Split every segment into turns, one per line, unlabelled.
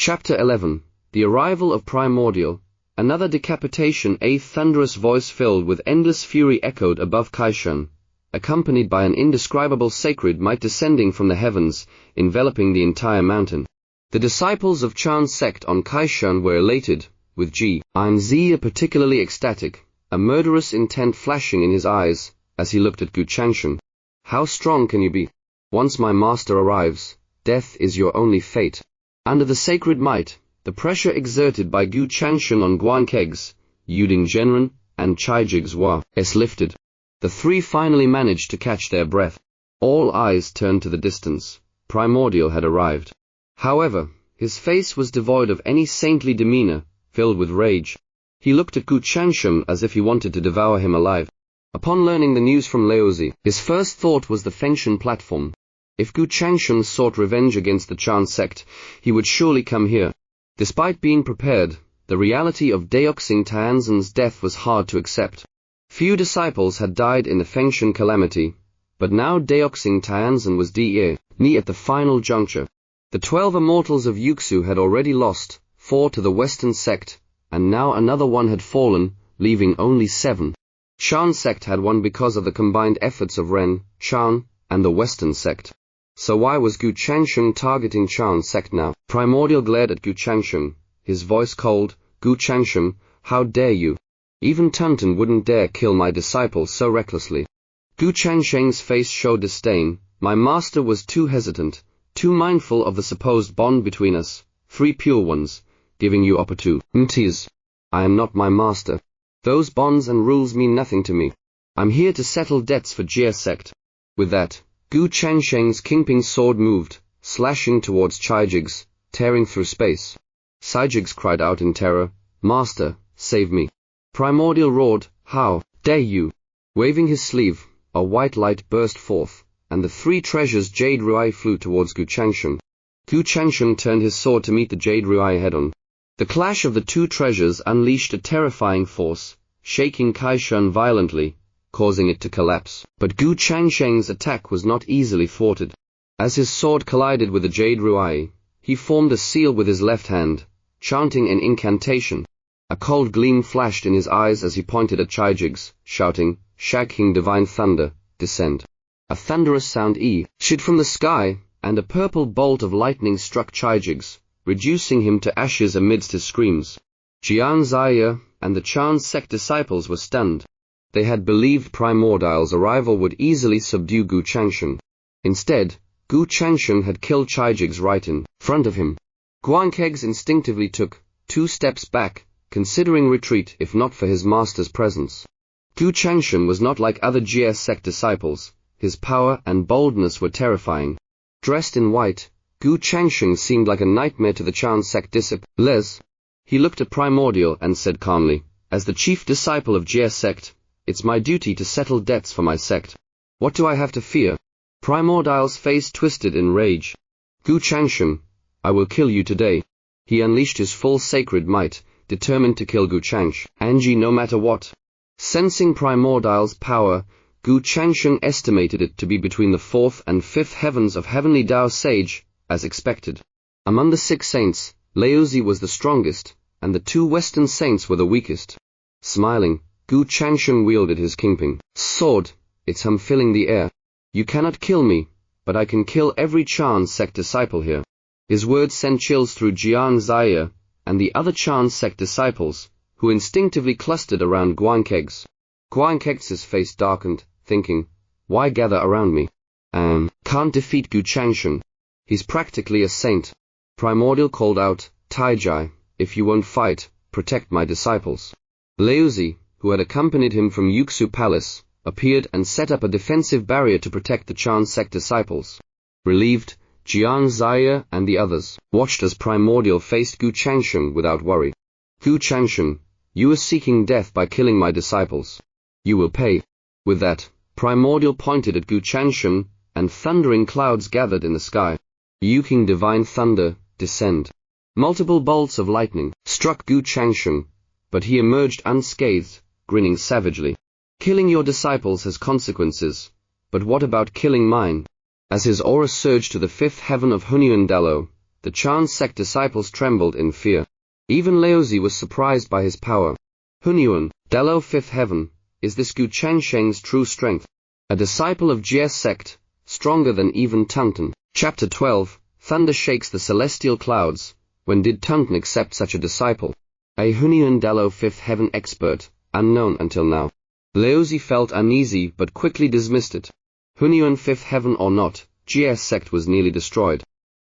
Chapter 11. The Arrival of Primordial. Another decapitation. A thunderous voice filled with endless fury echoed above Kaishan, accompanied by an indescribable sacred might descending from the heavens, enveloping the entire mountain. The disciples of Chan's sect on Kaishan were elated, with Jiang Ziya particularly ecstatic, a murderous intent flashing in his eyes, as he looked at Gu Changsheng. How strong can you be? Once my master arrives, death is your only fate. Under the sacred might, the pressure exerted by Gu Changsheng on Guankeg's, Yuding Zhenren, and Chaijig's was lifted. The three finally managed to catch their breath. All eyes turned to the distance. Primordial had arrived. However, his face was devoid of any saintly demeanor, filled with rage. He looked at Gu Changsheng as if he wanted to devour him alive. Upon learning the news from Laozi, his first thought was the Fengshan platform. If Gu Changsheng sought revenge against the Chan sect, he would surely come here. Despite being prepared, the reality of Daoxing Tianzhen's death was hard to accept. Few disciples had died in the Fengshan calamity, but now Daoxing Tianzhen was ni at the final juncture. The 12 Immortals of Yuxu had already lost 4 to the Western sect, and now another one had fallen, leaving only 7. Chan sect had won because of the combined efforts of Ren, Chan, and the Western sect. So why was Gu Changsheng targeting Chan sect now? Primordial glared at Gu Changsheng, his voice cold. Gu Changsheng, how dare you? Even Tongtian wouldn't dare kill my disciple so recklessly. Gu Changsheng's face showed disdain. My master was too hesitant, too mindful of the supposed bond between us, 3 pure ones, giving you opportunities. I am not my master. Those bonds and rules mean nothing to me. I'm here to settle debts for Jie sect. With that, Gu Changsheng's kingpin sword moved, slashing towards Chaijig's, tearing through space. Chaijig's cried out in terror, Master, save me. Primordial roared, how dare you? Waving his sleeve, a white light burst forth, and the 3 treasures Jade Ruai flew towards Gu Changsheng. Gu Changsheng turned his sword to meet the Jade Ruai head-on. The clash of the 2 treasures unleashed a terrifying force, shaking Kaishan violently, causing it to collapse. But Gu Changsheng's attack was not easily thwarted. As his sword collided with the Jade Ruai, he formed a seal with his left hand, chanting an incantation. A cold gleam flashed in his eyes as he pointed at Chaijig's, shouting, Shag King Divine Thunder, descend. A thunderous sound issued from the sky, and a purple bolt of lightning struck Chaijig's, reducing him to ashes amidst his screams. Jiang Ziya and the Chan sect disciples were stunned. They had believed Primordial's arrival would easily subdue Gu Changsheng. Instead, Gu Changsheng had killed Chaijig's right in front of him. Guankeg's instinctively took 2 steps back, considering retreat if not for his master's presence. Gu Changsheng was not like other Jie sect disciples. His power and boldness were terrifying. Dressed in white, Gu Changsheng seemed like a nightmare to the Chan sect disciples. He looked at Primordial and said calmly, as the chief disciple of Jie sect, it's my duty to settle debts for my sect. What do I have to fear? Primordial's face twisted in rage. Gu Changsheng, I will kill you today. He unleashed his full sacred might, determined to kill Gu Changsheng no matter what. Sensing Primordial's power, Gu Changsheng estimated it to be between the 4th and 5th heavens of heavenly Dao Sage, as expected. Among the 6 saints, Laozi was the strongest, and the 2 Western saints were the weakest. Smiling, Gu Changsheng wielded his kingpin sword, its hum filling the air. You cannot kill me, but I can kill every Chan sect disciple here. His words sent chills through Jiang Ziya and the other Chan sect disciples, who instinctively clustered around Guankeg's. Guankeg's face darkened, thinking, why gather around me? Can't defeat Gu Changsheng. He's practically a saint. Primordial called out, Taijai, if you won't fight, protect my disciples. Laozi, who had accompanied him from Yuxu Palace, appeared and set up a defensive barrier to protect the Chan sect disciples. Relieved, Jiang Ziya and the others watched as Primordial faced Gu Changsheng without worry. Gu Changsheng, you are seeking death by killing my disciples. You will pay. With that, Primordial pointed at Gu Changsheng, and thundering clouds gathered in the sky. Yu King Divine Thunder, descend. Multiple bolts of lightning struck Gu Changsheng, but he emerged unscathed, grinning savagely. Killing your disciples has consequences, but what about killing mine? As his aura surged to the 5th heaven of Hunyuan Dalo, The Chan sect disciples trembled in fear. Even Laozi was surprised by his power. Hunyuan, Delo fifth heaven, is this Gu Changsheng's true strength? A disciple of Jie's sect, stronger than even Tongtian. Chapter 12, Thunder shakes the celestial clouds. When did Tongtian accept such a disciple? A Hunyuan Delo fifth heaven expert, unknown until now. Laozi felt uneasy but quickly dismissed it. Hunyuan fifth heaven or not, Jie's sect was nearly destroyed.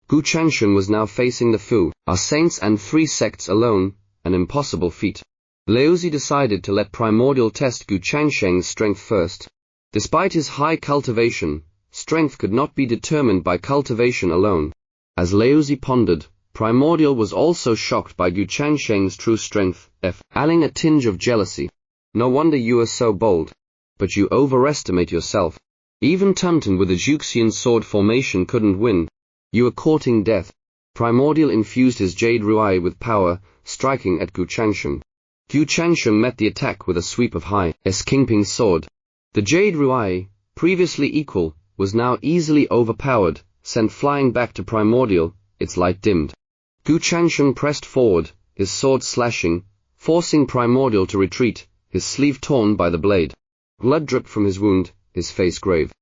Gu Changsheng was now facing the Fu, our saints and three sects alone, an impossible feat. Laozi decided to let Primordial test Gu Changsheng's strength first. Despite his high cultivation, strength could not be determined by cultivation alone. As Laozi pondered, Primordial was also shocked by Gu Changsheng's true strength, feeling a tinge of jealousy. No wonder you are so bold. But you overestimate yourself. Even Tongtian with a Juxian sword formation couldn't win. You are courting death. Primordial infused his Jade Ruai with power, striking at Gu Changsheng. Gu Changsheng met the attack with a sweep of high-s Kingping's sword. The Jade Ruai, previously equal, was now easily overpowered, sent flying back to Primordial, its light dimmed. Gu Changsheng pressed forward, his sword slashing, forcing Primordial to retreat, his sleeve torn by the blade. Blood dripped from his wound, his face grave.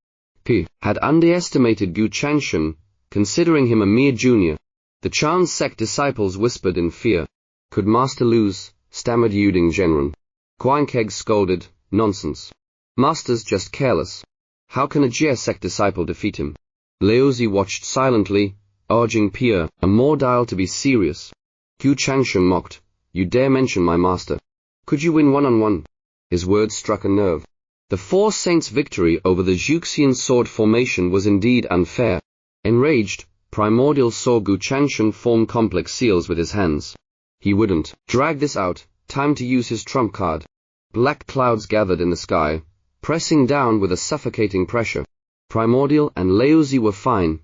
P. had underestimated Gu Changsheng, considering him a mere junior. The Chan sect disciples whispered in fear. Could Master lose? Stammered Yuding Zhenren. Guankeg scolded, nonsense. Master's just careless. How can a Jie sect disciple defeat him? Laozi watched silently, urging Pia, a Mordile to be serious. Gu Changsheng mocked, you dare mention my master. Could you win one-on-one? His words struck a nerve. The four saints' victory over the Juxian sword formation was indeed unfair. Enraged, Primordial saw Gu Changsheng form complex seals with his hands. He wouldn't drag this out, time to use his trump card. Black clouds gathered in the sky, pressing down with a suffocating pressure. Primordial and Laozi were fine,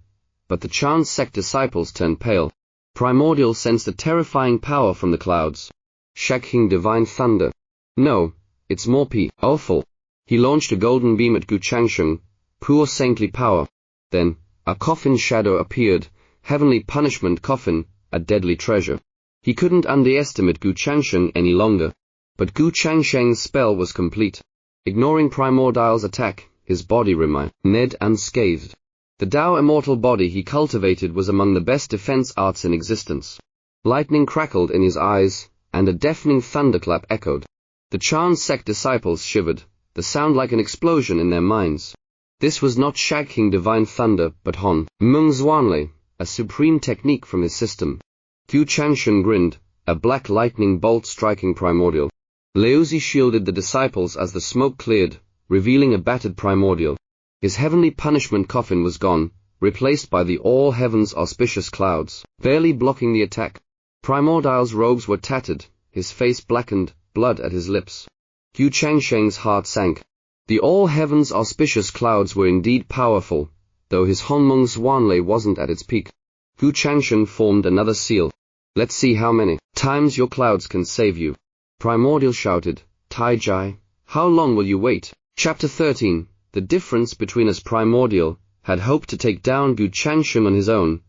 but the Chan sect disciples turned pale. Primordial sensed a terrifying power from the clouds. Shaking divine thunder. No, it's more awful. He launched a golden beam at Gu Changsheng, pure saintly power. Then, a coffin shadow appeared, heavenly punishment coffin, a deadly treasure. He couldn't underestimate Gu Changsheng any longer. But Gu Changsheng's spell was complete. Ignoring Primordial's attack, his body remained unscathed. The Tao immortal body he cultivated was among the best defense arts in existence. Lightning crackled in his eyes, and a deafening thunderclap echoed. The Chan sect disciples shivered, the sound like an explosion in their minds. This was not shaking divine thunder, but Hon Mung Zhuanlei, a supreme technique from his system. Gu Changsheng grinned, a black lightning bolt striking Primordial. Laozi shielded the disciples as the smoke cleared, revealing a battered Primordial. His heavenly punishment coffin was gone, replaced by the all heavens auspicious clouds, barely blocking the attack. Primordial's robes were tattered, his face blackened, blood at his lips. Gu Changsheng's heart sank. The all heavens auspicious clouds were indeed powerful, though his Honmeng Zhuanlei wasn't at its peak. Gu Changsheng formed another seal. Let's see how many times your clouds can save you. Primordial shouted, Tai Jai, how long will you wait? Chapter 13. The difference between us. Primordial had hoped to take down Gu Changsheng on his own,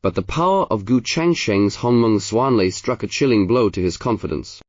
but the power of Gu Changsheng's Honmeng Zhuanlei struck a chilling blow to his confidence.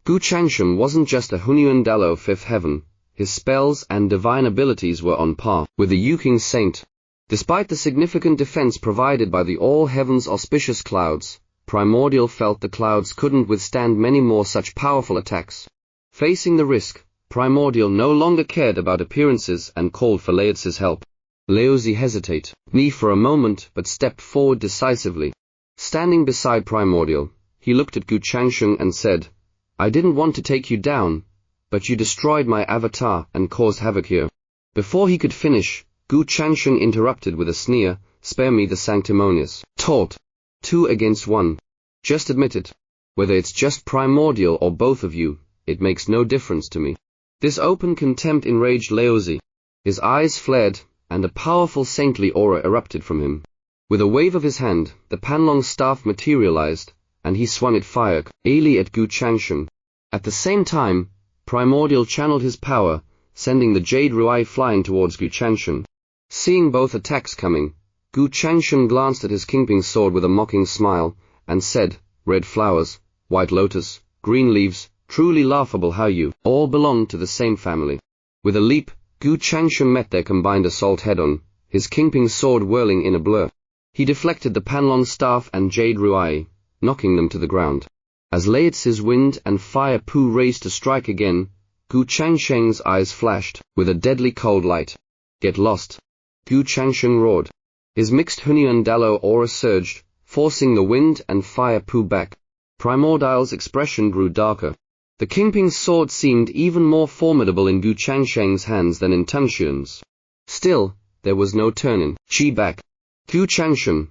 Gu Changsheng wasn't just a Hunyuan Dalo fifth heaven, his spells and divine abilities were on par with the Yuking saint. Despite the significant defense provided by the all heavens auspicious clouds, Primordial felt the clouds couldn't withstand many more such powerful attacks. Facing the risk, Primordial no longer cared about appearances and called for Laozi's help. Laozi hesitated for a moment but stepped forward decisively. Standing beside Primordial, he looked at Gu Changsheng and said, I didn't want to take you down, but you destroyed my avatar and caused havoc here. Before he could finish, Gu Changsheng interrupted with a sneer, spare me the sanctimonious taunt. 2 against 1. Just admit it. Whether it's just Primordial or both of you, it makes no difference to me. This open contempt enraged Laozi. His eyes flared, and a powerful saintly aura erupted from him. With a wave of his hand, the Panlong staff materialized, and he swung it fiercely at Gu Changsheng. At the same time, Primordial channeled his power, sending the Jade Ruai flying towards Gu Changsheng. Seeing both attacks coming, Gu Changsheng glanced at his kingpin's sword with a mocking smile, and said, "Red flowers, white lotus, green leaves, truly laughable how you all belong to the same family." With a leap, Gu Changsheng met their combined assault head-on, his kingpin's sword whirling in a blur. He deflected the Panlong staff and Jade Ruai, knocking them to the ground. As Laozi's wind and fire Pu raised to strike again, Gu Changsheng's eyes flashed with a deadly cold light. "Get lost!" Gu Changsheng roared. His mixed Hunyuan Dalo aura surged, forcing the wind and fire Pu back. Primordial's expression grew darker. The kingpin's sword seemed even more formidable in Gu Changsheng's hands than in Tongtian's. Still, there was no turning. "Chi back! Gu Changsheng,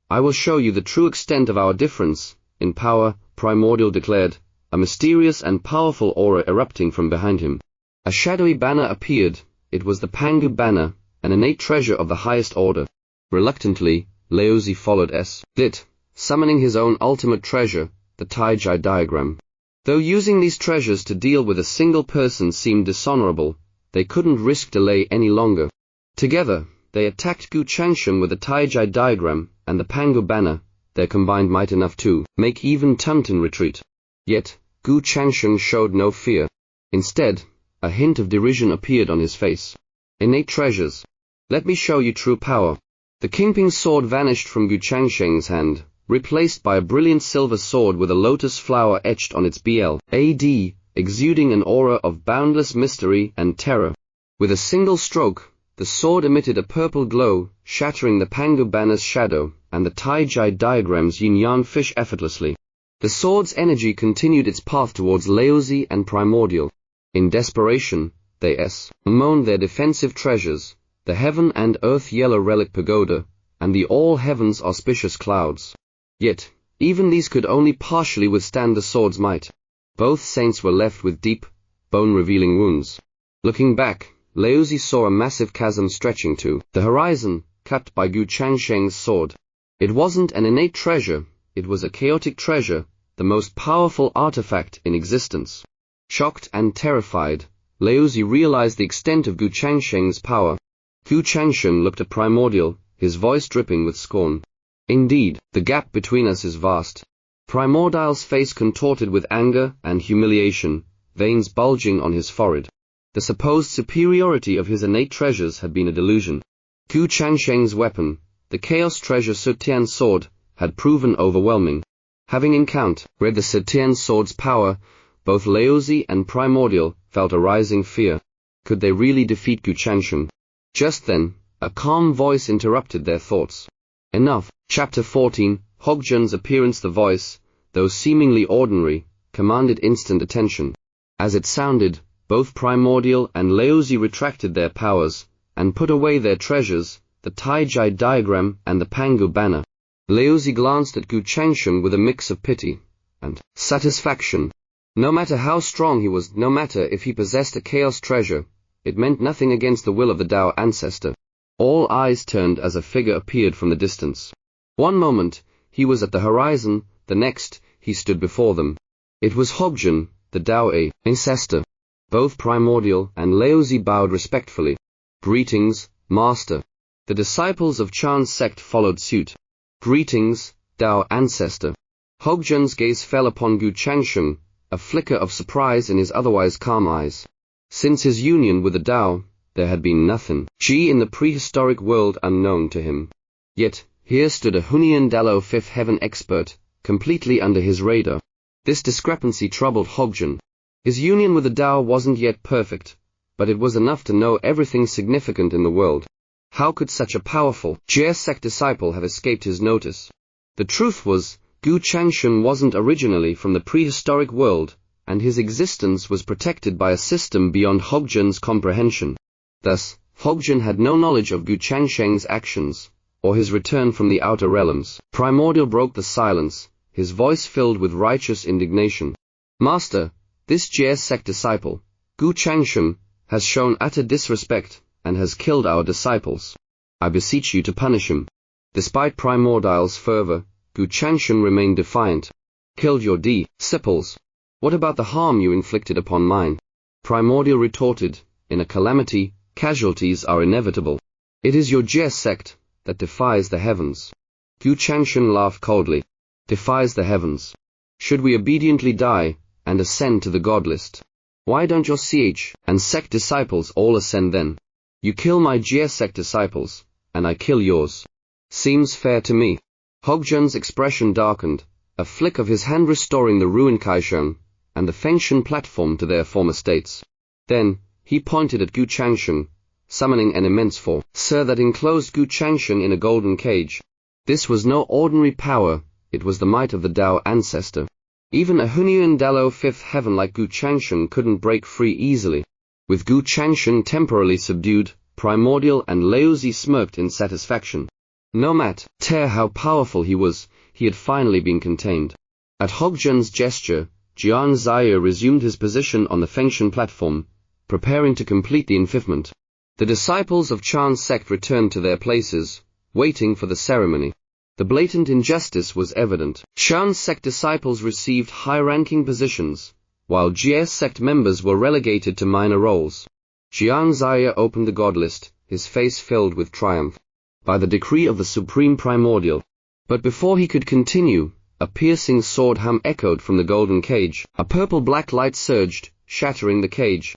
I will show you the true extent of our difference in power," Primordial declared, a mysterious and powerful aura erupting from behind him. A shadowy banner appeared. It was the Pangu banner, an innate treasure of the highest order. Reluctantly, Laozi followed it, summoning his own ultimate treasure, the Taijai diagram. Though using these treasures to deal with a single person seemed dishonorable, they couldn't risk delay any longer. Together, they attacked Gu Changsheng with the Taijai diagram and the Pangu banner, their combined might enough to make even Tongtian retreat. Yet, Gu Changsheng showed no fear. Instead, a hint of derision appeared on his face. "Innate treasures. Let me show you true power." The kingpin's sword vanished from Gu Changsheng's hand, replaced by a brilliant silver sword with a lotus flower etched on its blade, exuding an aura of boundless mystery and terror. With a single stroke, the sword emitted a purple glow, shattering the Pangu banner's shadow and the Taijai diagram's yin-yang fish effortlessly. The sword's energy continued its path towards Laozi and Primordial. In desperation, they moaned their defensive treasures, the heaven and earth yellow relic pagoda, and the all heavens auspicious clouds. Yet, even these could only partially withstand the sword's might. Both saints were left with deep, bone-revealing wounds. Looking back, Laozi saw a massive chasm stretching to the horizon, cut by Gu Changsheng's sword. It wasn't an innate treasure, it was a chaotic treasure, the most powerful artifact in existence. Shocked and terrified, Laozi realized the extent of Gu Changsheng's power. Gu Changsheng looked at Primordial, his voice dripping with scorn. "Indeed, the gap between us is vast." Primordial's face contorted with anger and humiliation, veins bulging on his forehead. The supposed superiority of his innate treasures had been a delusion. Gu Changsheng's weapon, the Chaos Treasure Sutian sword, had proven overwhelming. Having encountered the Sutian sword's power, both Laozi and Primordial felt a rising fear. Could they really defeat Gu Changsheng? Just then, a calm voice interrupted their thoughts. "Enough." Chapter 14, Hogjen's appearance. The voice, though seemingly ordinary, commanded instant attention. As it sounded, both Primordial and Laozi retracted their powers, and put away their treasures, the Taijai diagram and the Pangu banner. Laozi glanced at Gu Changsheng with a mix of pity and satisfaction. No matter how strong he was, no matter if he possessed a chaos treasure, it meant nothing against the will of the Tao ancestor. All eyes turned as a figure appeared from the distance. One moment, he was at the horizon, the next, he stood before them. It was Hogjen, the Tao ancestor. Both Primordial and Laozi bowed respectfully. "Greetings, Master." The disciples of Chan's sect followed suit. "Greetings, Tao ancestor." Hogjen's gaze fell upon Gu Changsheng, a flicker of surprise in his otherwise calm eyes. Since his union with the Tao, there had been nothing in the prehistoric world unknown to him. Yet, here stood a Hunyuan Dalo fifth heaven expert, completely under his radar. This discrepancy troubled Hogjen. His union with the Tao wasn't yet perfect, but it was enough to know everything significant in the world. How could such a powerful sect disciple have escaped his notice? The truth was, Gu Changsheng wasn't originally from the prehistoric world, and his existence was protected by a system beyond Hogjen's comprehension. Thus, Hogjen had no knowledge of Gu Changsheng's actions, or his return from the outer realms. Primordial broke the silence, his voice filled with righteous indignation. "Master, this sect disciple, Gu Changsheng, has shown utter disrespect, and has killed our disciples. I beseech you to punish him." Despite Primordial's fervor, Gu Changsheng remained defiant. "Killed your disciples? What about the harm you inflicted upon mine?" Primordial retorted, "In a calamity, casualties are inevitable. It is your sect, that defies the heavens. Gu Changsheng laughed coldly. Defies the heavens. Should we obediently die and ascend to the god list? Why don't your ch and sect disciples all ascend then? You kill my Jie sect disciples, and I kill yours. Seems fair to me. Hogzhen's expression darkened, a flick of his hand restoring the ruined Kaishan and the Fengshan platform to their former states. Then, he pointed at Gu Changsheng, summoning an immense force that enclosed Gu Changsheng in a golden cage. This was no ordinary power, it was the might of the Tao ancestor. Even a Hunyuan Dalo fifth heaven like Gu Changsheng couldn't break free easily. With Gu Changsheng temporarily subdued, Primordial and Laozi smirked in satisfaction. No matter how powerful he was, he had finally been contained. At Hogzhen's gesture, Jiang Ziya resumed his position on the Fengshan platform, preparing to complete the enfifment. The disciples of Chan's sect returned to their places, waiting for the ceremony. The blatant injustice was evident. Chan's sect disciples received high-ranking positions, while Jie's sect members were relegated to minor roles. Jiang Ziya opened the god list, his face filled with triumph. By the decree of the Supreme Primordial. But before he could continue, a piercing sword hum echoed from the golden cage. A purple-black light surged, shattering the cage.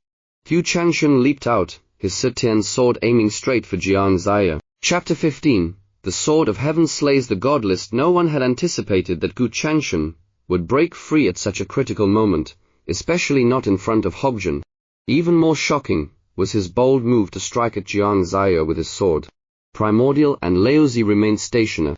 Gu Changsheng leaped out, his Setian sword aiming straight for Jiang Ziya. Chapter 15. The Sword of Heaven slays the god list. No one had anticipated that Gu Changsheng would break free at such a critical moment, especially not in front of Hogzhen. Even more shocking was his bold move to strike at Jiang Ziya with his sword. Primordial and Laozi remained stationary.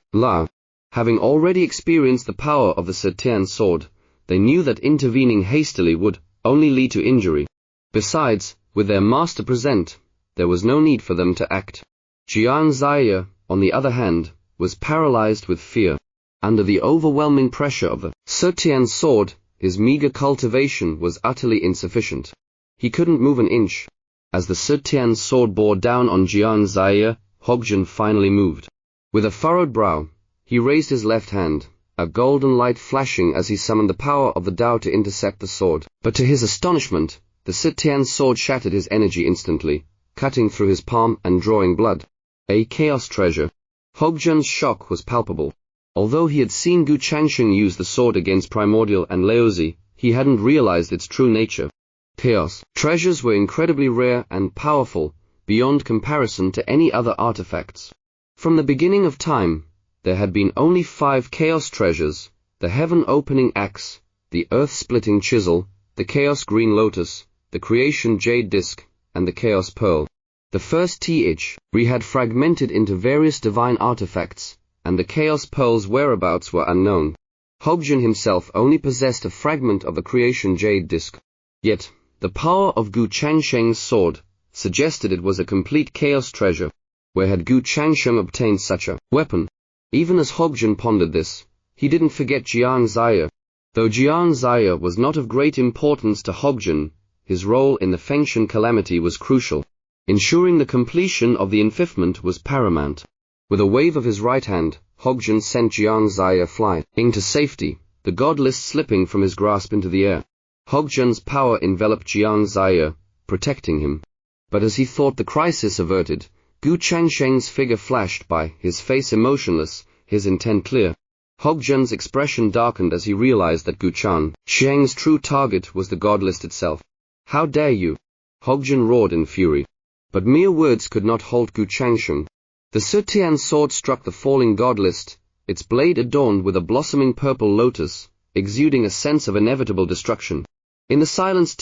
Having already experienced the power of the Setian sword, they knew that intervening hastily would only lead to injury. Besides, with their master present, there was no need for them to act. Jiang Ziya, on the other hand, was paralyzed with fear. Under the overwhelming pressure of the Setian sword, his meager cultivation was utterly insufficient. He couldn't move an inch. As the Setian sword bore down on Jiang Ziya, Hogzhen finally moved. With a furrowed brow, he raised his left hand, a golden light flashing as he summoned the power of the Tao to intercept the sword. But to his astonishment, the Setian sword shattered his energy instantly, cutting through his palm and drawing blood. A chaos treasure. Hogzhen's shock was palpable. Although he had seen Gu Changsheng use the sword against Primordial and Laozi, he hadn't realized its true nature. Chaos treasures were incredibly rare and powerful, beyond comparison to any other artifacts. From the beginning of time, there had been only 5 chaos treasures: the heaven-opening axe, the earth-splitting chisel, the chaos green lotus, the creation jade disc, and the chaos pearl. The first three had fragmented into various divine artifacts, and the chaos pearl's whereabouts were unknown. Hogzhen himself only possessed a fragment of the creation jade disc. Yet, the power of Gu Changsheng's sword suggested it was a complete chaos treasure. Where had Gu Changsheng obtained such a weapon? Even as Hogzhen pondered this, he didn't forget Jiang Ziya. Though Jiang Ziya was not of great importance to Hogzhen, his role in the Fengshan calamity was crucial. Ensuring the completion of the enfifment was paramount. With a wave of his right hand, Hogzhen sent Jiang Ziya flying to safety, the god list slipping from his grasp into the air. Hogzhen's power enveloped Jiang Ziya, protecting him. But as he thought the crisis averted, Gu Changsheng's figure flashed by, his face emotionless, his intent clear. Hogzhen's expression darkened as he realized that Gu Changsheng's true target was the god list itself. How dare you? Hogzhen roared in fury. But mere words could not halt Gu Changsheng. The Setian sword struck the falling god list, its blade adorned with a blossoming purple lotus, exuding a sense of inevitable destruction. In the silence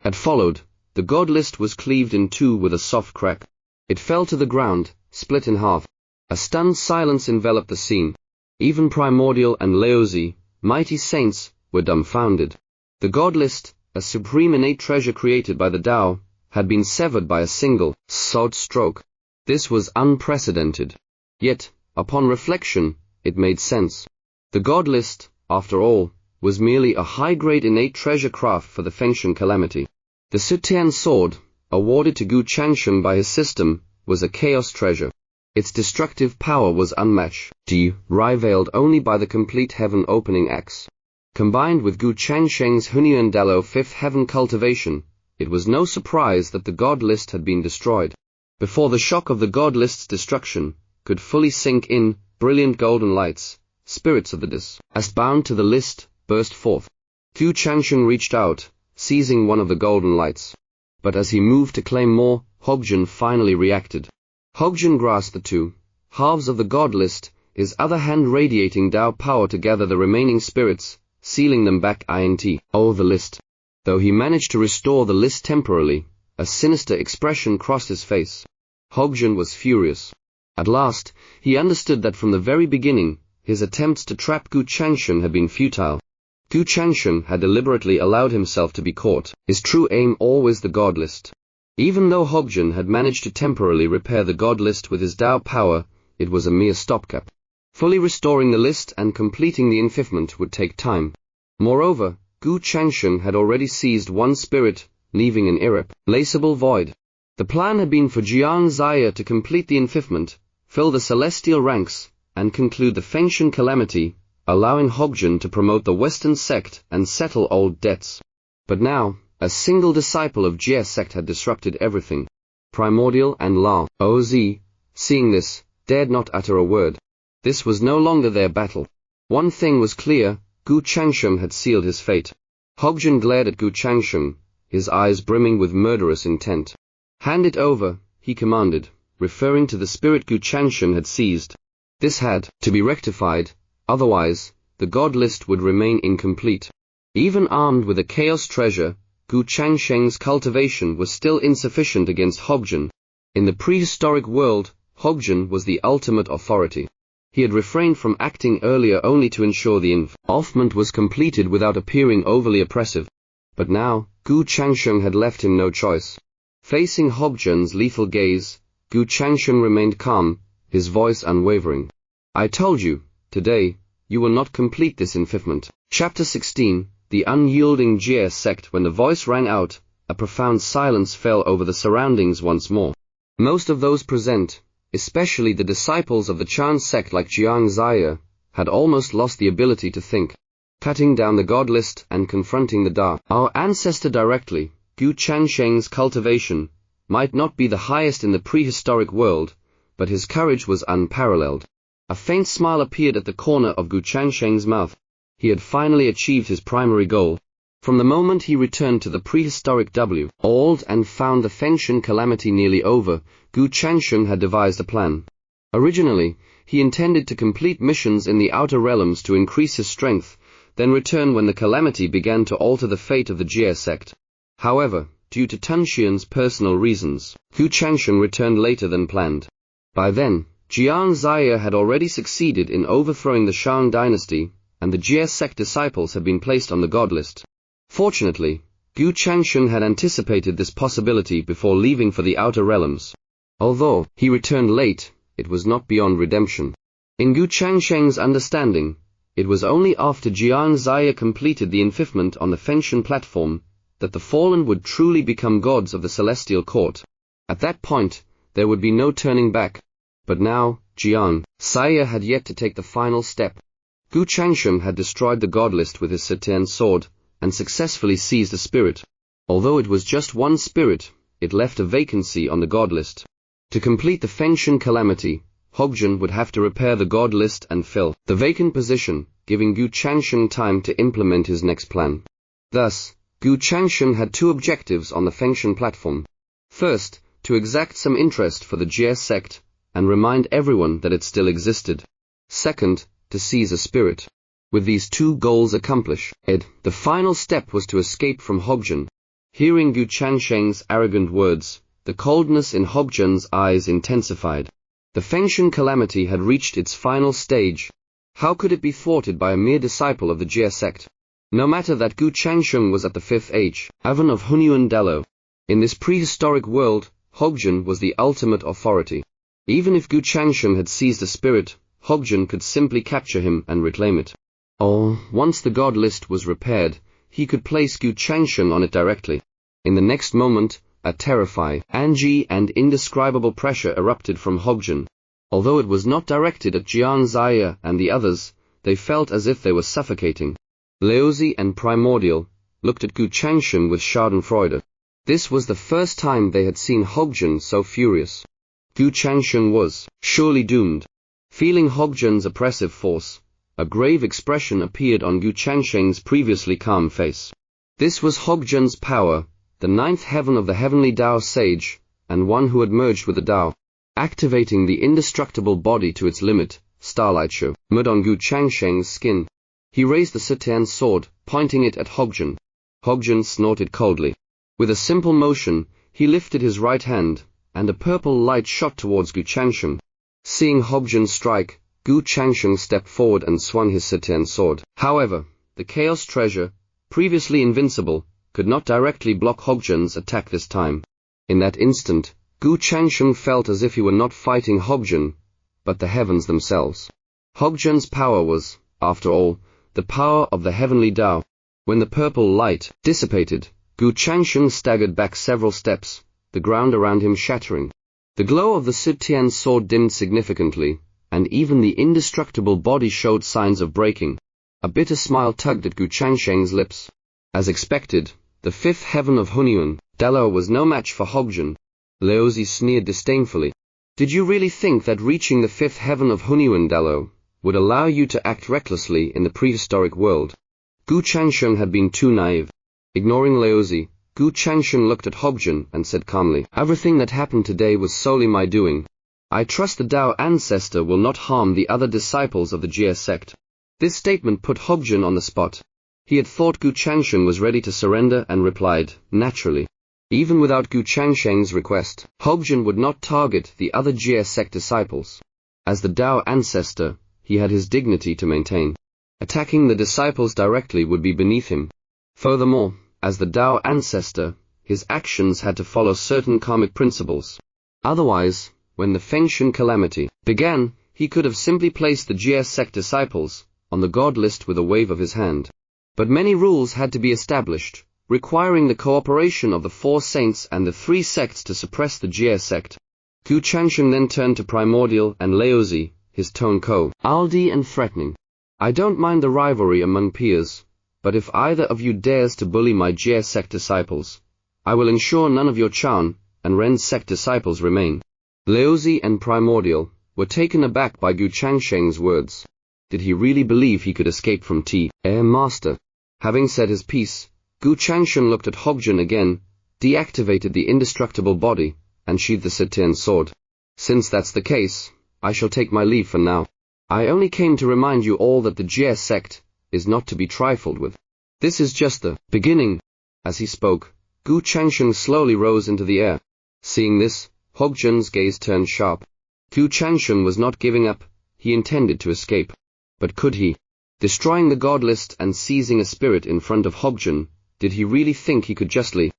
had followed, the god list was cleaved in two with a soft crack. It fell to the ground, split in half. A stunned silence enveloped the scene. Even Primordial and Laozi, mighty saints, were dumbfounded. The god list, a supreme innate treasure created by the Tao, had been severed by a single, sword stroke. This was unprecedented. Yet, upon reflection, it made sense. The god list, after all, was merely a high-grade innate treasure craft for the Fengshan calamity. The Setian sword, awarded to Gu Changsheng by his system, was a chaos treasure. Its destructive power was unmatched, rivaled only by the complete heaven-opening axe. Combined with Gu Changsheng's Hunyuan Dalo fifth heaven cultivation, it was no surprise that the god list had been destroyed. Before the shock of the god list's destruction, could fully sink in, brilliant golden lights, spirits of the deceased bound to the list, burst forth. Gu Changsheng reached out, seizing one of the golden lights. But as he moved to claim more, Hoggen finally reacted. Hoggen grasped the two halves of the god list, his other hand radiating Tao power to gather the remaining spirits, sealing them back into the list. Though he managed to restore the list temporarily, a sinister expression crossed his face. Hoggen was furious. At last, he understood that from the very beginning, his attempts to trap Gu Changsheng had been futile. Gu Changsheng had deliberately allowed himself to be caught, his true aim always the god list. Even though Hoggen had managed to temporarily repair the god list with his Tao power, it was a mere stopgap. Fully restoring the list and completing the enfifment would take time. Moreover, Gu Changsheng had already seized one spirit, leaving an irreplaceable void. The plan had been for Jiang Ziya to complete the enfifment, fill the celestial ranks, and conclude the Fengshen calamity, allowing Hoggen to promote the Western sect and settle old debts. But now, a single disciple of Jie sect had disrupted everything. Primordial and Laozi, seeing this, dared not utter a word. This was no longer their battle. One thing was clear, Gu Changsheng had sealed his fate. Hoggen glared at Gu Changsheng, his eyes brimming with murderous intent. Hand it over, he commanded, referring to the spirit Gu Changsheng had seized. This had to be rectified, otherwise, the god list would remain incomplete. Even armed with a chaos treasure, Gu Changsheng's cultivation was still insufficient against Hoggen. In the prehistoric world, Hoggen was the ultimate authority. He had refrained from acting earlier only to ensure the enfifment was completed without appearing overly oppressive. But now, Gu Changsheng had left him no choice. Facing Hoggen's lethal gaze, Gu Changsheng remained calm, his voice unwavering. I told you, today, you will not complete this enfifment. Chapter 16, The Unyielding Jie Sect. When the voice rang out, a profound silence fell over the surroundings once more. Most of those present, especially the disciples of the Chan sect like Jiang Ziya, had almost lost the ability to think. Cutting down the god list and confronting the Da, our ancestor directly, Gu Changsheng's cultivation, might not be the highest in the prehistoric world, but his courage was unparalleled. A faint smile appeared at the corner of Gu Changsheng's mouth. He had finally achieved his primary goal. From the moment he returned to the prehistoric world and found the Fengshen calamity nearly over, Gu Changsheng had devised a plan. Originally, he intended to complete missions in the outer realms to increase his strength, then return when the calamity began to alter the fate of the Jie sect. However, due to Tongtian's personal reasons, Gu Changsheng returned later than planned. By then, Jiang Ziya had already succeeded in overthrowing the Shang dynasty, and the Jie sect disciples had been placed on the god list. Fortunately, Gu Changsheng had anticipated this possibility before leaving for the outer realms. Although he returned late, it was not beyond redemption. In Gu Changsheng's understanding, it was only after Jiang Ziya completed the enfifment on the Fengshen platform that the fallen would truly become gods of the celestial court. At that point, there would be no turning back. But now, Jiang Ziya had yet to take the final step. Gu Changsheng had destroyed the god list with his Saturn sword, and successfully seized a spirit. Although it was just one spirit, it left a vacancy on the god list. To complete the Fengshen calamity, Hoggen would have to repair the god list and fill the vacant position, giving Gu Changsheng time to implement his next plan. Thus, Gu Changsheng had two objectives on the Fengshen platform. First, to exact some interest for the Jie sect, and remind everyone that it still existed. Second, to seize a spirit. With these two goals accomplished, the final step was to escape from Hoggen. Hearing Gu Changsheng's arrogant words, the coldness in Hoggen's eyes intensified. The Fengshen calamity had reached its final stage. How could it be thwarted by a mere disciple of the Jie sect? No matter that Gu Changsheng was at the fifth heaven of Hunyuan Delo. In this prehistoric world, Hoggen was the ultimate authority. Even if Gu Changsheng had seized a spirit, Hoggen could simply capture him and reclaim it. Once the god list was repaired, he could place Gu Changsheng on it directly. In the next moment, a terrifying and indescribable pressure erupted from Hoggen. Although it was not directed at Jiang Ziya and the others, they felt as if they were suffocating. Laozi and Primordial looked at Gu Changsheng with schadenfreude. This was the first time they had seen Hoggen so furious. Gu Changsheng was surely doomed. Feeling Hogjen's oppressive force, a grave expression appeared on Gu Changsheng's previously calm face. This was Hogjen's power, the ninth heaven of the heavenly Tao sage, and one who had merged with the Tao. Activating the indestructible body to its limit, starlight shimmered on Gu Changsheng's skin. He raised the Setian sword, pointing it at Hogjen. Hogjen snorted coldly. With a simple motion, he lifted his right hand, and a purple light shot towards Gu Changsheng. Seeing Hogjen strike, Gu Changsheng stepped forward and swung his Setian sword. However, the Chaos Treasure, previously invincible, could not directly block Hogjen's attack this time. In that instant, Gu Changsheng felt as if he were not fighting Hogjen, but the heavens themselves. Hogjen's power was, after all, the power of the heavenly Tao. When the purple light dissipated, Gu Changsheng staggered back several steps, the ground around him shattering. The glow of the Setian sword dimmed significantly, and even the indestructible body showed signs of breaking. A bitter smile tugged at Gu Changsheng's lips. As expected, the fifth heaven of Hunyuan, Dalo, was no match for Hogjen. Laozi sneered disdainfully. Did you really think that reaching the fifth heaven of Hunyuan, Dalo, would allow you to act recklessly in the prehistoric world? Gu Changsheng had been too naive. Ignoring Laozi, Gu Changsheng looked at Hogjen and said calmly, "Everything that happened today was solely my doing. I trust the Tao ancestor will not harm the other disciples of the Jie sect." This statement put Hogjen on the spot. He had thought Gu Changsheng was ready to surrender and replied, naturally. Even without Gu Changsheng's request, Hogjen would not target the other Jie sect disciples. As the Tao ancestor, he had his dignity to maintain. Attacking the disciples directly would be beneath him. Furthermore, as the Tao ancestor, his actions had to follow certain karmic principles. Otherwise, when the Fengshen calamity began, he could have simply placed the Jie sect disciples on the god list with a wave of his hand. But many rules had to be established, requiring the cooperation of the 4 saints and the 3 sects to suppress the Jie sect. Gu Changsheng then turned to Primordial and Laozi, his tone cold and threatening. "I don't mind the rivalry among peers, but if either of you dares to bully my Jie sect disciples, I will ensure none of your Chan and Ren sect disciples remain." Laozi and Primordial were taken aback by Gu Changsheng's words. Did he really believe he could escape from Master? Having said his piece, Gu Changsheng looked at Hogjen again, deactivated the indestructible body, and sheathed the Setian sword. "Since that's the case, I shall take my leave for now. I only came to remind you all that the Jie sect is not to be trifled with. This is just the beginning." As he spoke, Gu Changsheng slowly rose into the air. Seeing this, Hogjen's gaze turned sharp. Gu Changsheng was not giving up. He intended to escape. But could he? Destroying the god list and seizing a spirit in front of Hogjen, did he really think he could just leave?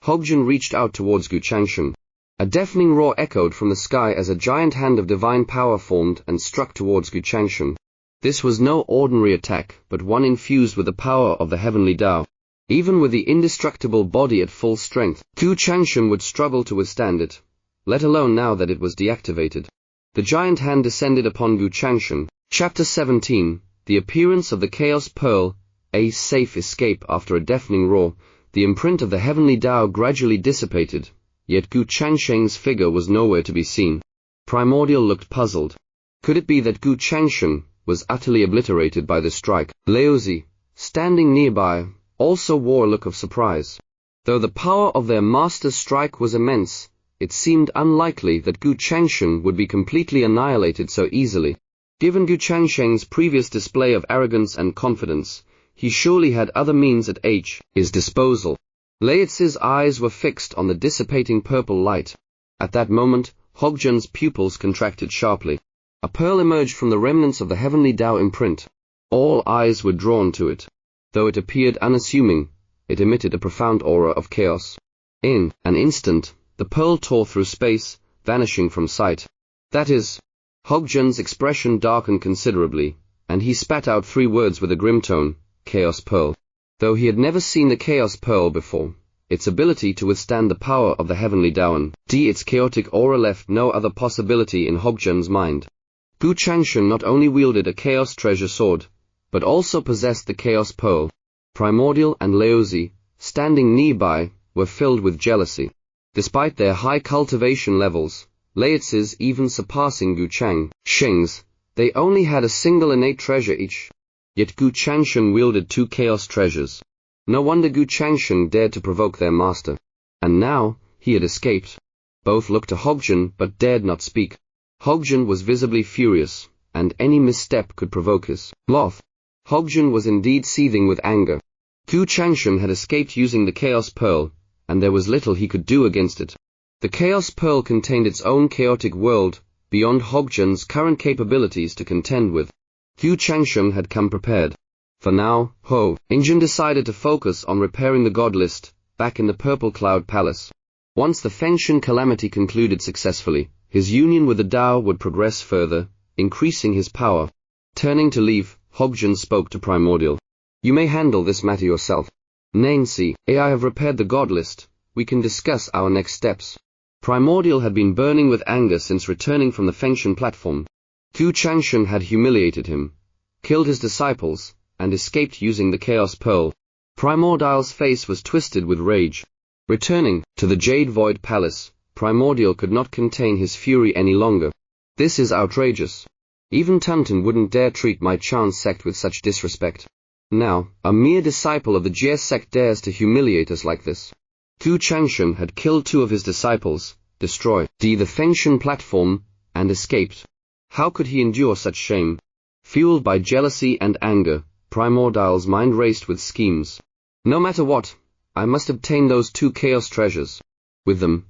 Hogjen reached out towards Gu Changsheng. A deafening roar echoed from the sky as a giant hand of divine power formed and struck towards Gu Changsheng. This was no ordinary attack, but one infused with the power of the heavenly Tao. Even with the indestructible body at full strength, Gu Changsheng would struggle to withstand it, let alone now that it was deactivated. The giant hand descended upon Gu Changsheng. Chapter 17, The Appearance of the Chaos Pearl, a safe escape. After a deafening roar, the imprint of the heavenly Tao gradually dissipated, yet Gu Changsheng's figure was nowhere to be seen. Primordial looked puzzled. Could it be that Gu Changsheng was utterly obliterated by the strike? Laozi, standing nearby, also wore a look of surprise. Though the power of their master's strike was immense, it seemed unlikely that Gu Changsheng would be completely annihilated so easily. Given Gu Changsheng's previous display of arrogance and confidence, he surely had other means at his disposal. Laozi's eyes were fixed on the dissipating purple light. At that moment, Hogjen's pupils contracted sharply. A pearl emerged from the remnants of the heavenly Tao imprint. All eyes were drawn to it. Though it appeared unassuming, it emitted a profound aura of chaos. In an instant, the pearl tore through space, vanishing from sight. That is, Hogjen's expression darkened considerably, and he spat out 3 words with a grim tone, Chaos Pearl. Though he had never seen the Chaos Pearl before, its ability to withstand the power of the heavenly Tao and its chaotic aura left no other possibility in Hogjen's mind. Gu Changsheng not only wielded a Chaos Treasure sword, but also possessed the Chaos Pearl. Primordial and Laozi, standing nearby, were filled with jealousy. Despite their high cultivation levels, Laozi's even surpassing Gu Changsheng's. They only had a single innate treasure each. Yet Gu Changsheng wielded 2 chaos treasures. No wonder Gu Changsheng dared to provoke their master. And now, he had escaped. Both looked to Hoggen but dared not speak. Hoggen was visibly furious, and any misstep could provoke his wrath. Hoggen was indeed seething with anger. Gu Changsheng had escaped using the Chaos Pearl, and there was little he could do against it. The Chaos Pearl contained its own chaotic world, beyond Hoggen's current capabilities to contend with. Gu Changsheng had come prepared. For now, Hoggen decided to focus on repairing the god list, back in the Purple Cloud Palace. Once the Fengshan calamity concluded successfully, his union with the Tao would progress further, increasing his power. Turning to leave, Hoggen spoke to Primordial. You may handle this matter yourself. Nancy, I have repaired the god list. We can discuss our next steps. Primordial had been burning with anger since returning from the Fengshan platform. Gu Changsheng had humiliated him, killed his disciples, and escaped using the Chaos Pearl. Primordial's face was twisted with rage. Returning to the Jade Void Palace, Primordial could not contain his fury any longer. This is outrageous. Even Tongtian wouldn't dare treat my Chan sect with such disrespect. Now, a mere disciple of the Jie sect dares to humiliate us like this. Gu Changsheng had killed 2 of his disciples, destroyed the Fengshan platform, and escaped. How could he endure such shame? Fueled by jealousy and anger, Primordial's mind raced with schemes. No matter what, I must obtain those 2 chaos treasures. With them,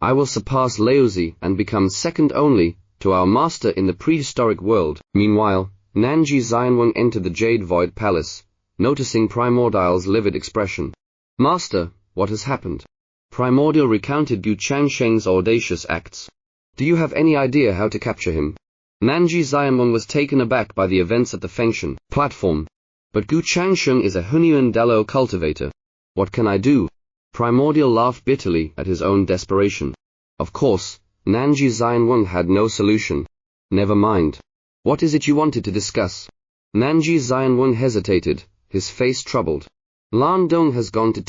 I will surpass Laozi and become second only to our master in the prehistoric world. Meanwhile, Nanji Xianwen entered the Jade Void Palace, noticing Primordial's livid expression. Master, what has happened? Primordial recounted Gu Changsheng's audacious acts. Do you have any idea how to capture him? Nanji Xianwen was taken aback by the events at the Fengshan platform. But Gu Changsheng is a Hunyuan Dalo cultivator. What can I do? Primordial laughed bitterly at his own desperation. Of course, Nanji Xianwen had no solution. Never mind. What is it you wanted to discuss? Nanji Xianwen hesitated, his face troubled. Lan Dong has gone to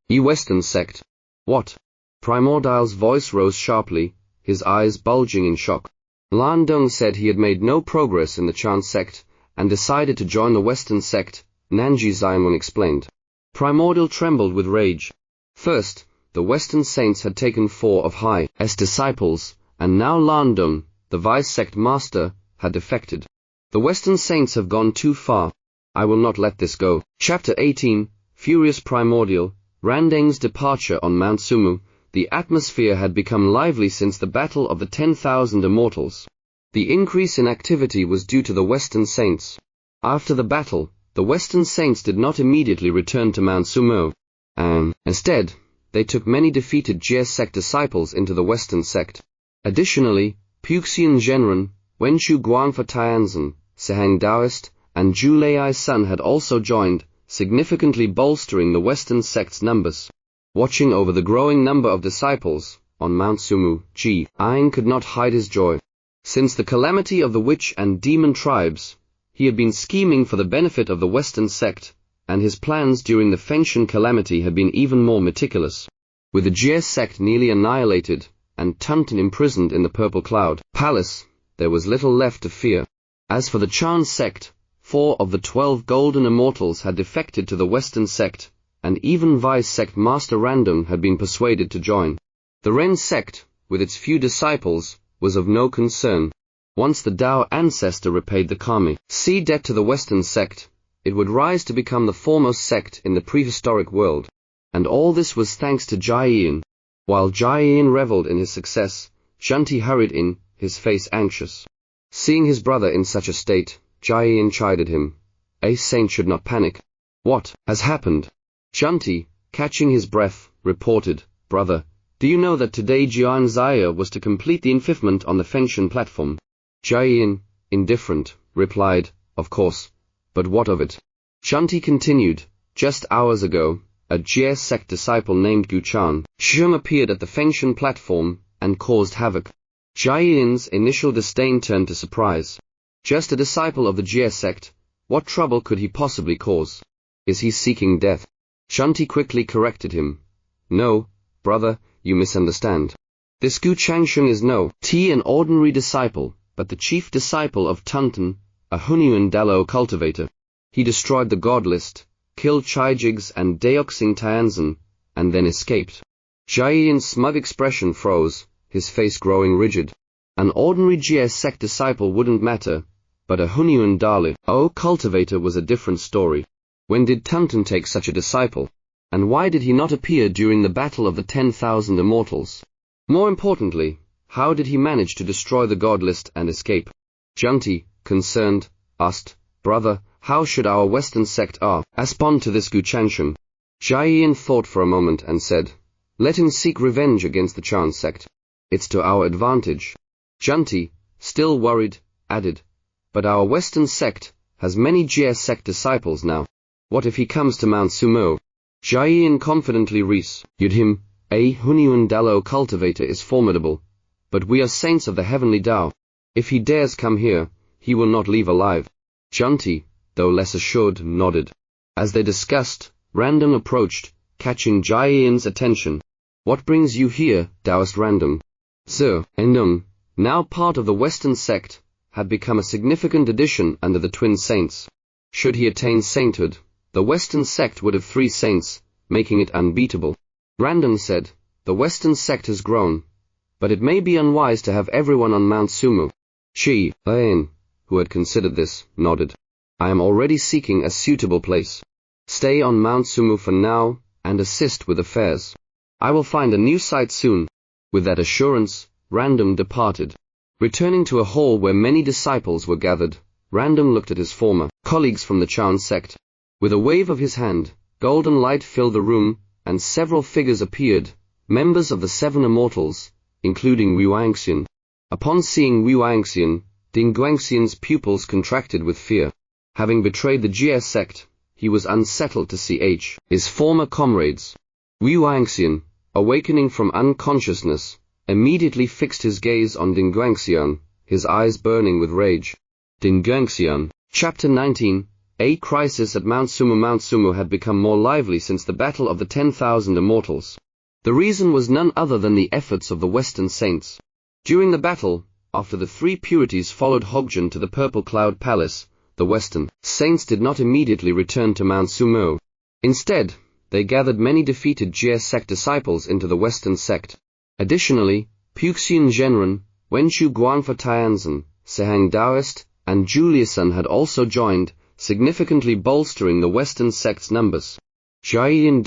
The Western sect. What? Primordial's voice rose sharply, his eyes bulging in shock. Lan Dong said he had made no progress in the Chan sect, and decided to join the Western sect, Nanji Xianwen explained. Primordial trembled with rage. First, the Western saints had taken 4 of Hai's disciples, and now Lan Dong, the vice sect master, had defected. The Western saints have gone too far. I will not let this go. Chapter 18, Furious Primordial, Randeng's departure on Mount Sumu. The atmosphere had become lively since the battle of the 10,000 Immortals. The increase in activity was due to the Western saints. After the battle, the Western saints did not immediately return to Mount Sumu. Instead, they took many defeated Jie sect disciples into the Western sect. Additionally, Puxian Zhenren, Wenchu Guanfa Tianzhen, Sehang Daoist, and Zhu Lei's son had also joined, significantly bolstering the Western sect's numbers. Watching over the growing number of disciples on Mount Sumu, Ji Ain could not hide his joy. Since the calamity of the witch and demon tribes, he had been scheming for the benefit of the Western sect, and his plans during the Fengshan calamity had been even more meticulous. With the Jie sect nearly annihilated, and Tongtian imprisoned in the Purple Cloud Palace, there was little left to fear. As for the Chan sect, 4 of the 12 golden immortals had defected to the Western sect, and even vice sect master Random had been persuaded to join. The Ren sect, with its few disciples, was of no concern. Once the Tao ancestor repaid the Kami sea debt to the Western sect, it would rise to become the foremost sect in the prehistoric world. And all this was thanks to Jiang. While Jiang reveled in his success, Shanti hurried in, his face anxious. Seeing his brother in such a state, Jiang chided him. A saint should not panic. What has happened? Shanti, catching his breath, reported, Brother, do you know that today Jiang Ziya was to complete the infifment on the Fengshan platform? Jiang, indifferent, replied, Of course. But what of it? Shanti continued, Just hours ago, a Jie sect disciple named Gu Changsheng appeared at the Fengshan platform, and caused havoc. Jiang's initial disdain turned to surprise. Just a disciple of the Jie sect, what trouble could he possibly cause? Is he seeking death? Shanti quickly corrected him. No, brother, you misunderstand. This Gu Changsheng is an ordinary disciple, but the chief disciple of Tongtian, a Hunyuan Dalo cultivator. He destroyed the god list, killed Chijigs and Deoxing Tianzan, and then escaped. Jiayian's smug expression froze, his face growing rigid. An ordinary Jie sect disciple wouldn't matter, but a Hunyuan Dalo cultivator was a different story. When did Tongtian take such a disciple? And why did he not appear during the battle of the 10,000 Immortals? More importantly, how did he manage to destroy the god list and escape? Jiang, concerned, asked, "Brother, how should our Western sect respond to this Gu Changsheng?" Jiayian thought for a moment and said, "Let him seek revenge against the Chan sect. It's to our advantage." Jiang, still worried, added, "But our Western sect has many Jie sect disciples now. What if he comes to Mount Sumo?" Jiayian confidently reassured him, "A Hunyuan Dalo cultivator is formidable, but we are saints of the heavenly Tao. If he dares come here, he will not leave alive." Jiang, though less assured, nodded. As they discussed, Random approached, catching Jiayian's attention. "What brings you here, Taoist Random?" Endung, now part of the Western sect, had become a significant addition under the twin saints. Should he attain sainthood, the Western sect would have 3 saints, making it unbeatable. Random said, "The Western sect has grown, but it may be unwise to have everyone on Mount Sumo." Jiayian, who had considered this, nodded. "I am already seeking a suitable place. Stay on Mount Sumo for now, and assist with affairs. I will find a new site soon." With that assurance, Random departed. Returning to a hall where many disciples were gathered, Random looked at his former colleagues from the Chan sect. With a wave of his hand, golden light filled the room, and several figures appeared, members of the 7 Immortals, including Wu Wangxian. Upon seeing Wu Wangxian, Ding Guangxian's pupils contracted with fear. Having betrayed the Jie sect, he was unsettled to see his former comrades. Wu Wangxian, awakening from unconsciousness, immediately fixed his gaze on Ding Guangxian, his eyes burning with rage. Ding Guangxian. Chapter 19. A crisis at Mount Sumo. Mount Sumo had become more lively since the battle of the 10,000 Immortals. The reason was none other than the efforts of the Western saints. During the battle, after the 3 purities followed Hogjan to the Purple Cloud Palace, the Western saints did not immediately return to Mount Sumo. Instead, they gathered many defeated Jie sect disciples into the Western sect. Additionally, Puxian Zhenren, Wenchu Guangfa Tianzan, Sehang Taoist, and Juliusan had also joined, significantly bolstering the Western sect's numbers. Jiayian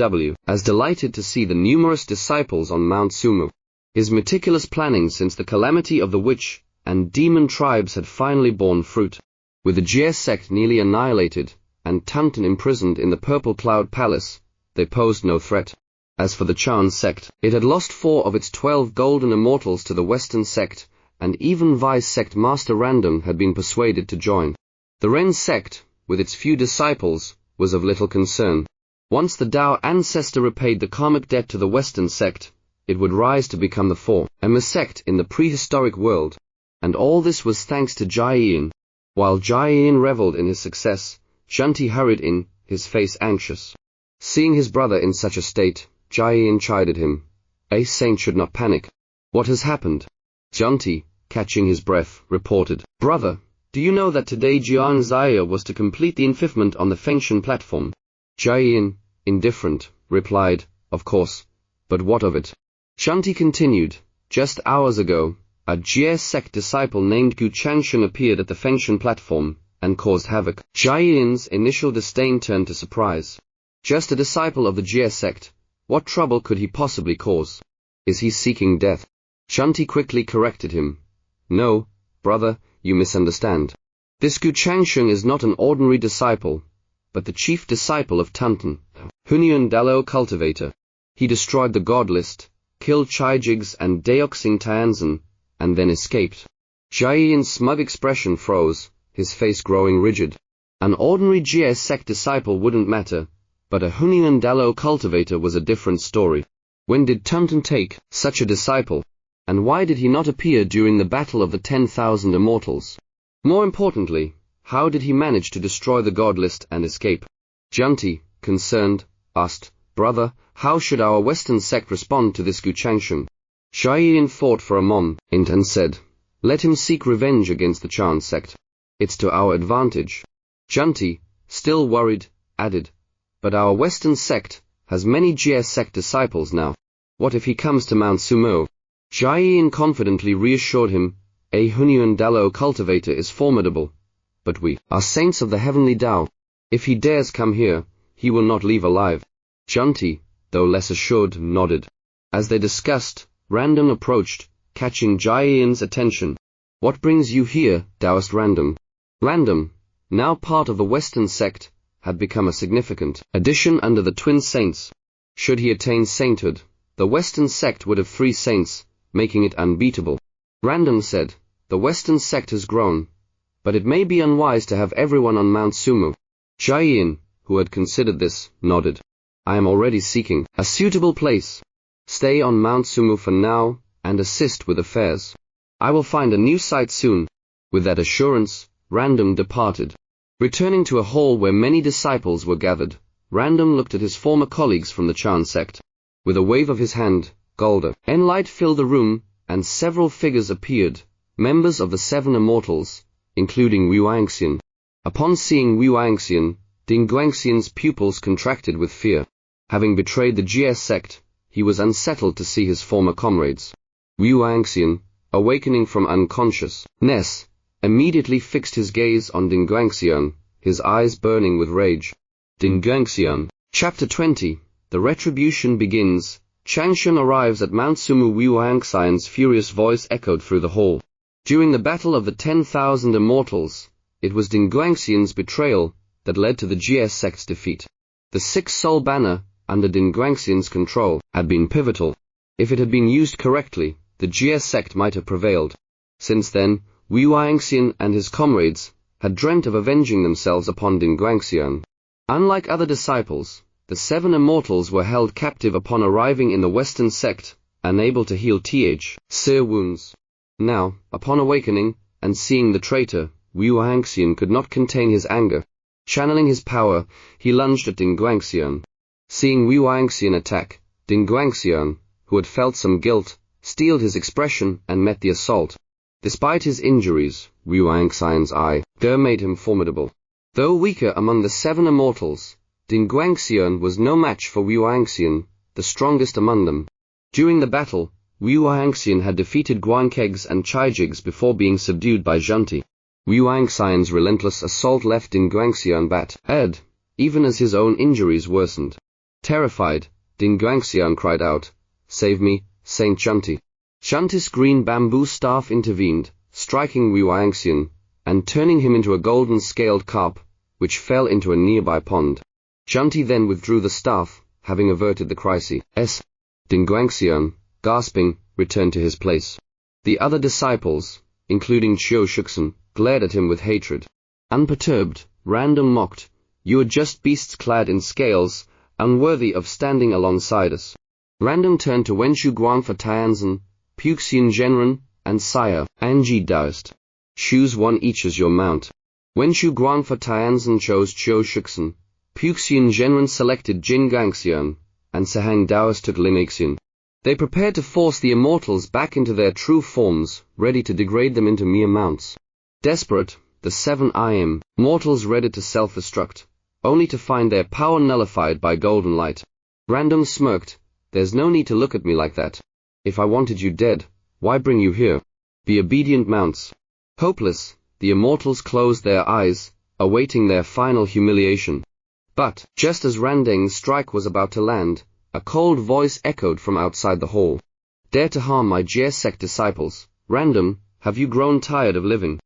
was delighted to see the numerous disciples on Mount Sumo. His meticulous planning since the calamity of the witch and demon tribes had finally borne fruit. With the Jie sect nearly annihilated, and Tongtian imprisoned in the Purple Cloud Palace, they posed no threat. As for the Chan sect, it had lost 4 of its 12 golden immortals to the Western sect, and even Vice sect Master Random had been persuaded to join. The Ren sect, with its few disciples, was of little concern. Once the Tao ancestor repaid the karmic debt to the Western sect, it would rise to become the foremost sect in the prehistoric world. And all this was thanks to Jiayian. While Jiayian reveled in his success, Jiang hurried in, his face anxious. Seeing his brother in such a state, Jiayian chided him. "A saint should not panic. What has happened?" Jiang, catching his breath, reported, "Brother, do you know that today Jiang Ziya was to complete the infifment on the Fengshan platform?" Jiayian, indifferent, replied, "Of course, but what of it?" Jiang continued, "Just hours ago, a Jie sect disciple named Gu Changsheng appeared at the Fengshan platform, and caused havoc." Jiayian's initial disdain turned to surprise. Just a disciple of the Jie sect, what trouble could he possibly cause? Is he seeking death? Jiang quickly corrected him. "No, brother, you misunderstand. This Gu Changsheng is not an ordinary disciple, but the chief disciple of Tongtian, Hunyuan Dalo cultivator. He destroyed the god list, killed Chijigs and Deoxing Tianzan, and then escaped." Jiayian's smug expression froze, his face growing rigid. An ordinary Jie sect disciple wouldn't matter, but a Hunyuan Dalo cultivator was a different story. When did Tongtian take such a disciple? And why did he not appear during the battle of the 10,000 Immortals? More importantly, how did he manage to destroy the god list and escape? Jiang, concerned, asked, "Brother, how should our Western sect respond to this Gu Changsheng?" Jiang thought for a moment and said, "Let him seek revenge against the Chan sect. It's to our advantage." Junti, still worried, added, "But our Western sect has many Jie sect disciples now. What if he comes to Mount Sumo?" Jiang confidently reassured him, "A Hunyuan Dalo cultivator is formidable, but we are saints of the heavenly Tao. If he dares come here, he will not leave alive." Junti, though less assured, nodded. As they discussed, Random approached, catching Jiang's attention. "What brings you here, Taoist Random?" Random, now part of the Western sect, had become a significant addition under the twin saints. Should he attain sainthood, the Western sect would have 3 saints, making it unbeatable. Random said, "The Western sect has grown, but it may be unwise to have everyone on Mount Sumo." Jiang, who had considered this, nodded. "I am already seeking a suitable place. Stay on Mount Sumo for now, and assist with affairs. I will find a new site soon." With that assurance, Random departed. Returning to a hall where many disciples were gathered, Random looked at his former colleagues from the Chan sect. With a wave of his hand, golden light filled the room, and several figures appeared, members of the 7 Immortals, including Wu Angxian. Upon seeing Wu Angxian, Ding Guangxian's pupils contracted with fear. Having betrayed the Jie sect, he was unsettled to see his former comrades. Wu Angxian, awakening from unconsciousness, immediately fixed his gaze on Ding Guangxian, his eyes burning with rage. Ding Guangxian. Chapter 20. The Retribution Begins. Changsheng arrives at Mount Sumo. Wu Angxian's furious voice echoed through the hall. During the battle of the 10,000 Immortals, it was Ding Guangxian's betrayal that led to the Jie sect's defeat. The 6-soul banner, under Ding Guangxian's control, had been pivotal. If it had been used correctly, the Jie sect might have prevailed. Since then, Wu Angxian and his comrades had dreamt of avenging themselves upon Ding Guangxian. Unlike other disciples, the 7 Immortals were held captive upon arriving in the Western sect, unable to heal their wounds. Now, upon awakening, and seeing the traitor, Wu Angxian could not contain his anger. Channeling his power, he lunged at Ding Guangxian. Seeing Wu Angxian attack, Ding Guangxian, who had felt some guilt, steeled his expression and met the assault. Despite his injuries, Wu Angxian's eye made him formidable. Though weaker among the 7 Immortals, Ding Guangxian was no match for Wu Angxian, the strongest among them. During the battle, Wu Angxian had defeated Guankegs and Chaijigs before being subdued by Junti. Wu Angxian's relentless assault left Ding Guangxian battered, even as his own injuries worsened. Terrified, Ding Guangxian cried out, "Save me, Saint Junti." Junti's green bamboo staff intervened, striking Wu Angxian, and turning him into a golden scaled carp, which fell into a nearby pond. Junti then withdrew the staff, having averted the crisis. Ding Guangxian, gasping, returned to his place. The other disciples, including Qiu Shuxun, glared at him with hatred. Unperturbed, Random mocked, "You are just beasts clad in scales, unworthy of standing alongside us." Random turned to Wenshu Guang for Tianzin, Puxian Zhenren, and Sire, Anji Daoist. Choose one each as your mount. Wenshu Guang for Tianzin chose Qiu Shuxun, Puxian Zhenren selected Jin Guangxian, and Sahang Daoist took Ling Aixian. They prepared to force the Immortals back into their true forms, ready to degrade them into mere mounts. Desperate, the 7 Immortals ready to self-destruct, only to find their power nullified by golden light. Random smirked, "There's no need to look at me like that. If I wanted you dead, why bring you here? Be obedient mounts." Hopeless, the Immortals closed their eyes, awaiting their final humiliation. But, just as Randeng's strike was about to land, a cold voice echoed from outside the hall. "Dare to harm my Jie sect disciples, Random, have you grown tired of living?"